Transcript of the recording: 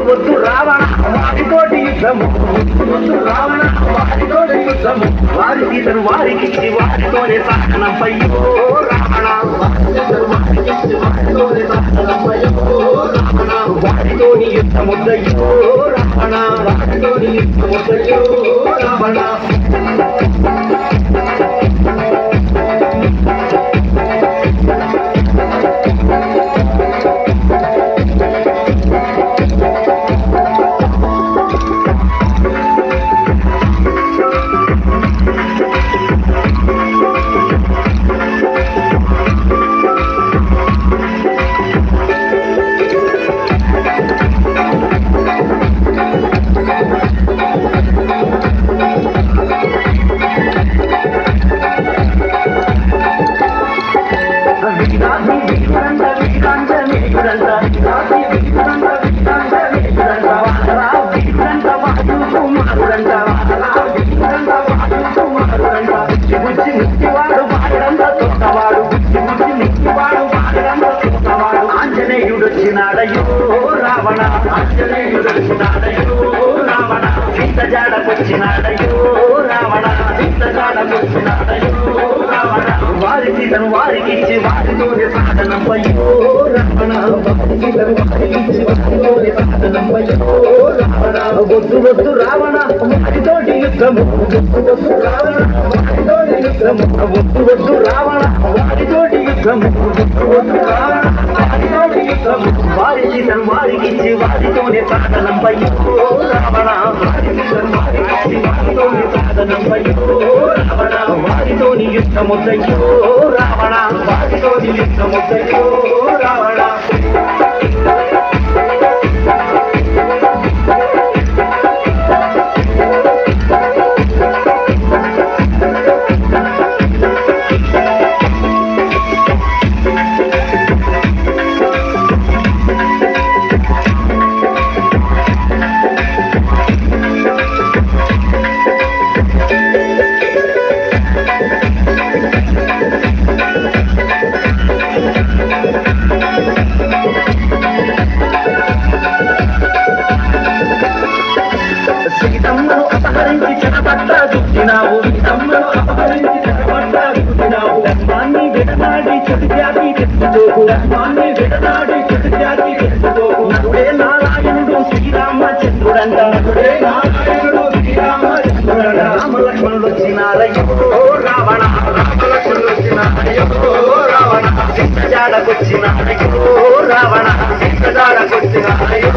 వద్దు రావణ వారితోటి యుద్ధము, వద్దు రావణ వారితోటి యుద్ధము, వారి సీతను వారికిచ్చి వారితోనే సాధనంపయ్యో రావణ, వారికిచ్చి వారితోనే సాధనంపయ్యో రావణ, వారితోని యుద్ధముద్దయ్యో రావణ, వారితోని యుద్ధముద్దయ్యో రావణ. ఆంజనేయుడొచ్చినాడయో రావణ, ఆంజనేయుడొచ్చినాడయో రావణ, సీత జాడకొచ్చినాడయో రావణ, సీత జాడకొచ్చినాడయో రావణ, వారి సీతను వారికిచ్చి వారితోనే సాధనంపయ్యో రావణ, వారి సీతను వారికిచ్చి వారితోనే సాధనంపయ్యో రావణ. వద్దు వద్దు రావణ వారితోటి యుద్ధము, వద్దు వద్దు రావణ వారితోటి యుద్ధము, వద్దు వద్దు రావణ వారితోటి యుద్ధము, వద్దు వద్దు రావణ వారితోటి యుద్ధము, వారి సీతను వారికిచ్చి వారితోనే సాధనంపయ్యో రావణ, వారి సీతను వారికిచ్చి వారితోనే సాధనంపయ్యో రావణ, వారితోని యుద్ధముద్దయ్యో రావణ, వారితోని యుద్ధముద్దయ్యో రావణ. సీతమ్మను అపహరించి చెరపట్ట దుఃఖినావు, సీతమ్మను అపహరించి చెరపట్ట దుఃఖినావు, ధర్మాన్ని విడనాడి చెడు జాతి తెచ్చుకోకు, ధర్మాన్ని విడనాడి చెడు జాతి తెచ్చుకోకు, నరుడే నారాయణుడు శ్రీరామచంద్రుడంట, నరుడే నారాయణుడు శ్రీరామచంద్రుడంట. రామలక్ష్మణుడు వచ్చినారయ్యో రావణ, రామలక్ష్మణుడు వచ్చినారయ్యో రావణ, సీత జాడకొచ్చినారయ్యో రావణ, సీత జాడకొచ్చినారయ్యో